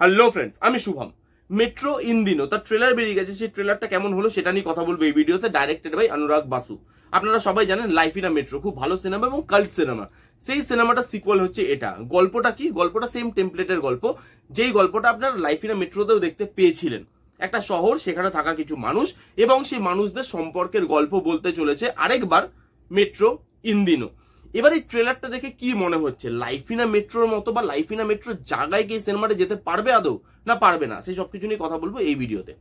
Hello friends, আমি Shubham. Metro ইন্দিনো তার trailer বেরিয়ে গেছে। সেই ট্রেলারটা কেমন হলো সেটা নিয়ে কথা বলবো এই ভিডিওতে, ডাইরেক্টেড বাই অনুরাগ বাসু। আপনারা সবাই জানেন লাইফ ইন আ মেট্রো খুব ভালো সিনেমা এবং কাল্ট সিনেমা। সেই সিনেমাটা সিকুয়াল হচ্ছে এটা। গল্পটা কি? গল্পটা সেম টেমপ্লেটের গল্প, যেই গল্পটা আপনারা লাইফ ইন আ মেট্রোতেও দেখতে পেয়েছিলেন। একটা শহর, সেখানে থাকা কিছু মানুষ এবং সেই মানুষদের সম্পর্কের গল্প বলতে চলেছে আরেকবার মেট্রো ইন্দিনো। এবার এই ট্রেলারটা দেখে কি মনে হচ্ছে? লাইফ ইন আ মেট্রোর মতো বা লাইফ ইন আ মেট্রোর জায়গায় কি সিনেমাটা যেতে পারবে আদৌ, না পারবে না, সেই সবকিছু নিয়ে কথা বলবো এই ভিডিওতে।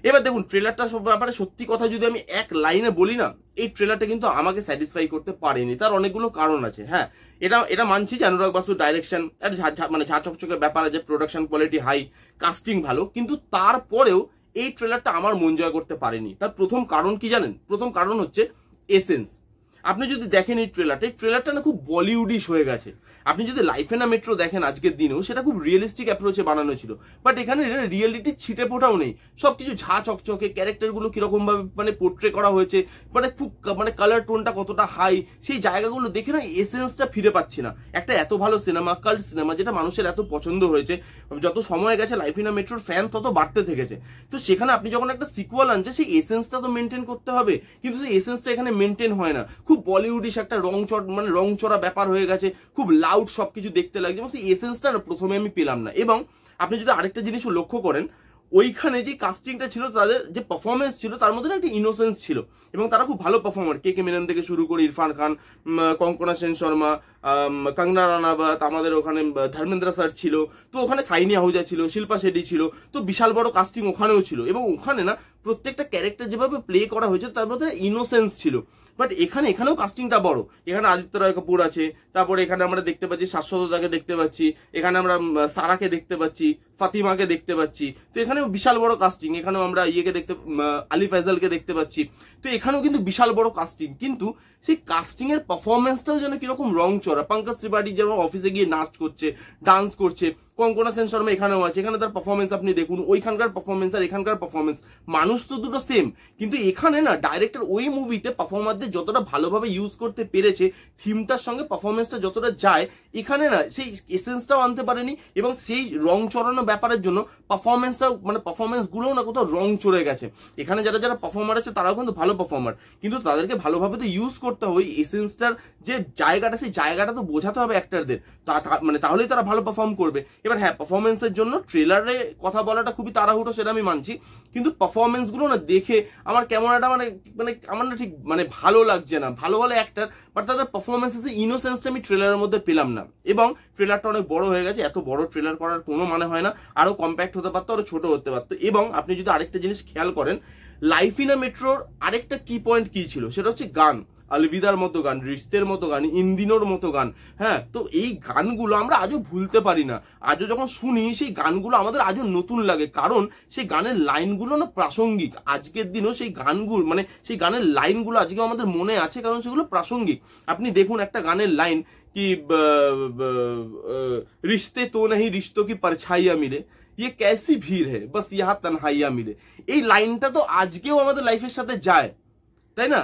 এবার দেখুন, ট্রেলারটা সব ব্যাপারে সত্যি কথা যদি আমি এক লাইনে বলি না, এই ট্রেলারটা কিন্তু আমাকে স্যাটিসফাই করতে পারেনি। তার অনেকগুলো কারণ আছে। হ্যাঁ, এটা মানছি যে অনুরাগ বাসুর ডাইরেকশন মানে ঝা চকচকে ব্যাপার আছে, প্রোডাকশন কোয়ালিটি হাই, কাস্টিং ভালো, কিন্তু তারপরেও এই ট্রেলারটা আমার মন জয় করতে পারেনি। তার প্রথম কারণ কি জানেন? প্রথম কারণ হচ্ছে এসেন্স। আপনি যদি দেখেন এই ট্রেলারটা না খুব বলিউডিশ হয়ে গেছে। আপনি যদি লাইফ ইন আ মেট্রো দেখেন আজকের দিনেও, সেটা খুব রিয়েলিস্টিক অ্যাপ্রোচে বানানো ছিল, বাট এখানে রিয়েলিটি ছিটে ফোটাও নেই। সবকিছু ঝা চকচকে, ক্যারেক্টারগুলো কিরকম ভাবে মানে পোর্ট্রে করা হয়েছে, মানে খুব মানে কালার টোনটা কতটা হাই, সেই জায়গাগুলো দেখে না এসেন্সটা ফিরে পাচ্ছি না। একটা এত ভালো সিনেমা, কাল্ট সিনেমা, যেটা মানুষের এত পছন্দ হয়েছে, যত সময় গেছে লাইফ ইন আ মেট্রোর ফ্যান তত বাড়তে থেকেছে। তো সেখানে আপনি যখন একটা সিকুয়াল আনছে, সেই এসেন্সটা তো মেনটেন করতে হবে, কিন্তু সেই এসেন্সটা এখানে মেনটেন হয় না। খুব বলিউডিশ একটা রংচড়া ব্যাপার হয়ে গেছে, খুব লাউড সবকিছু দেখতে লাগছে, এবং সেই এসেন্সটা প্রথমে আমি পেলাম না। এবং আপনি যদি আরেকটা জিনিসও লক্ষ্য করেন, ওইখানে যে কাস্টিংটা ছিল, তাদের যে পারফরমেন্স ছিল, তার মধ্যে একটা ইনোসেন্স ছিল, এবং তারা খুব ভালো পারফর্মার। কে মেনন থেকে শুরু করে ইরফান খান, কঙ্কনা সেন শর্মা, কঙ্গনা রানাবত, আমাদের ওখানে ধর্মেন্দ্র স্যার ছিল, তো ওখানে সাইনি আহুজা ছিল, শিল্পা শেট্টি ছিল, তো বিশাল বড় কাস্টিং ওখানেও ছিল। এবং ওখানে না প্রত্যেকটা ক্যারেক্টার যেভাবে প্লে করা হয়েছে, তার মধ্যে ইনোসেন্স ছিল। বাট এখানেও কাস্টিংটা বড়। এখানে আদিত্য রায় কাপুর আছে, তারপরে এখানে আমরা দেখতে পাচ্ছি শাশ্বততাকে দেখতে পাচ্ছি, এখানে আমরা সারাকে দেখতে পাচ্ছি, ফাতিমাকে দেখতে পাচ্ছি, তো এখানেও বিশাল বড় কাস্টিং। এখানেও আমরা আলি ফাইজালকে দেখতে পাচ্ছি, তো এখানেও কিন্তু বিশাল বড় কাস্টিং। কিন্তু সেই কাস্টিং এর পারফরমেন্সটাও যেন কিরকম রং চড়া। পঙ্কজ ত্রিপাঠী যেমন অফিসে গিয়ে নাচ করছে, ডান্স করছে, কঙ্কনা সেন শর্মা এখানেও আছে, এখানে তার পারফরমেন্স আপনি দেখুন, ওইখানকার পারফরমেন্স আর এখানকার পারফরমেন্স, মানুষ তো দুটো সেম, কিন্তু এখানে না ডাইরেক্টর ওই মুভিতে পারফর্মারদের যতটা ভালোভাবে ইউজ করতে পেরেছে, থিমটার সঙ্গে পারফরমেন্সটা যতটা যায়, এখানে না সেই এসেন্সটাও আনতে পারেনি। এবং সেই রং চড়ানো ব্যাপারের জন্য পারফরমেন্সটাও মানে পারফরমেন্স গুলোও না কোথাও রং চড়ে গেছে। এখানে যারা পারফর্মার আছে তারাও কিন্তু ভালো পারফর্মার, কিন্তু তাদেরকে ভালোভাবে তো ইউজ করতে হবে। এসেন্সটার যে জায়গাটা, সেই জায়গাটা তো বোঝাতে হবে অ্যাক্টরদের, মানে তাহলেই তারা ভালো পারফর্ম করবে। এবার হ্যাঁ, পারফরমেন্সের জন্য ট্রেলারে কথা বলাটা খুবই তাড়াহুড়ো, সেটা আমি মানছি, কিন্তু পারফরমেন্স গুলো না দেখে আমার কেমন একটা মানে আমার না ঠিক মানে ভালো লাগছে না। ভালো অ্যাক্টর, বাট তাদের পারফরমেন্সের ইনোসেন্সটা আমি ট্রেলারের মধ্যে পেলাম না। এবং ট্রেলারটা অনেক বড় হয়ে গেছে, এত বড় ট্রেলার করার কোনো মানে হয় না, আরো কম্প্যাক্ট হতে পারতো, আরো ছোট হতে পারতো। এবং আপনি যদি আরেকটা জিনিস খেয়াল করেন, লাইফ ইন আ মেট্রোর আরেকটা কি পয়েন্ট কি ছিল, সেটা হচ্ছে গান। আলবিদার মতো গান, রিস্তের মতো গান, ইন্দিনোর মতো গান। হ্যাঁ, তো এই গানগুলো আমরা আজও ভুলতে পারি না। আজও যখন শুনি সেই গানগুলো আমাদের আজও নতুন লাগে, কারণ সেই গানের লাইনগুলো না প্রাসঙ্গিক। আজকের দিনও সেই গানগুলো মানে সেই গানের লাইনগুলো আজকেও আমাদের মনে আছে, কারণ সেগুলো প্রাসঙ্গিক। আপনি দেখুন একটা গানের লাইন কি, রিশতে তো নেই রিশতোं की परछाइयां मिले, ये कैसी भीड़ है बस यहाँ तन्हाइयां मिले। এই লাইনটা তো আজকেও আমাদের লাইফের সাথে যায়, তাই না?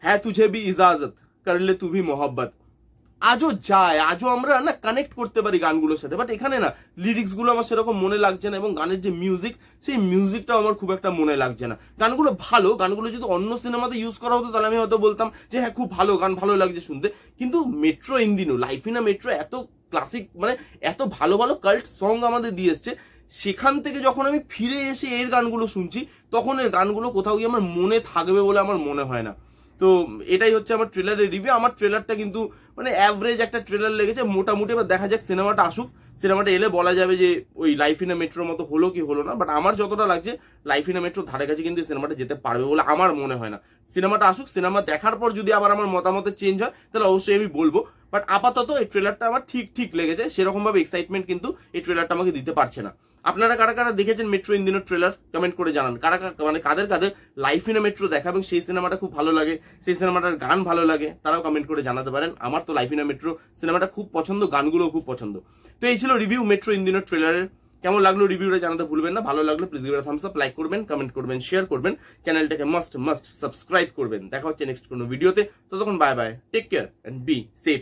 হ্যাঁ, তুঝে ভি ইজাজত করলে তু ভি মোহব্বত, আজও যায়, আজও আমরা না কানেক্ট করতে পারি গানগুলোর সাথে। বাট এখানে না লিরিক্স গুলো আমার সেরকম মনে লাগছে না, এবং গানের যে মিউজিক, সেই মিউজিকটাও আমার খুব একটা মনে লাগছে না। গানগুলো ভালো, গানগুলো যদি অন্য সিনেমাতে ইউজ করা হতো তাহলে আমি হয়তো বলতাম যে হ্যাঁ খুব ভালো গান, ভালো লাগছে শুনতে। কিন্তু মেট্রো ইন্দিনো, লাইফ ইন আ মেট্রো এত ক্লাসিক মানে এত ভালো কাল্ট সং আমাদের দিয়ে এসছে, সেখান থেকে যখন আমি ফিরে এসে এর গানগুলো শুনছি, তখন এর গানগুলো কোথাও গিয়ে আমার মনে থাকবে বলে আমার মনে হয় না। তো এটাই হচ্ছে আমার ট্রেলারের রিভিউ। আমার ট্রেলারটা কিন্তু মানে অ্যাভারেজ একটা ট্রেলার লেগেছে মোটামুটি। এবার দেখা যাক সিনেমাটা আসুক, সিনেমাটা এলে বলা যাবে যে ওই লাইফ ইন আ মেট্রোর মতো হলো কি হলো না। বাট আমার যতটা লাগছে, লাইফ ইন আ মেট্রোর ধারে কাছে কিন্তু সিনেমাটা যেতে পারবে বলে আমার মনে হয় না। সিনেমাটা আসুক, সিনেমা দেখার পর যদি আবার আমার মতামতের চেঞ্জ হয়, তাহলে অবশ্যই আমি বলবো। বাট আপাতত এই ট্রেলারটা আমার ঠিক লেগেছে। সেরকম ভাবে এক্সাইটমেন্ট কিন্তু এই ট্রেলারটা আমাকে দিতে পারছে না। আপনারা কারা দেখেছেন মেট্রো ইন্দিনোর ট্রেলার, কমেন্ট করে জানান। মানে কাদের লাইফ ইন আ মেট্রো দেখা এবং সেই সিনেমাটা খুব ভালো লাগে, সেই সিনেমাটার গান ভালো লাগে, তারাও কমেন্ট করে জানাতে পারেন। আমার তো লাইফ ইন আ মেট্রো সিনেমাটা খুব পছন্দ, গানগুলোও খুব পছন্দ। তো এই ছিল রিভিউ মেট্রো ইন্দিনোর ট্রেলারের। কেমন লাগলো রিভিউটা জানাতে ভুলবেন না। ভালো লাগলে please give it a Thums up, like করবেন, কমেন্ট করবেন, শেয়ার করবেন, চ্যানেলটাকে মাস্ট সাবস্ক্রাইব করবেন। দেখা হচ্ছে নেক্সট কোনো ভিডিওতে। ততক্ষণ bye bye, take care and be safe.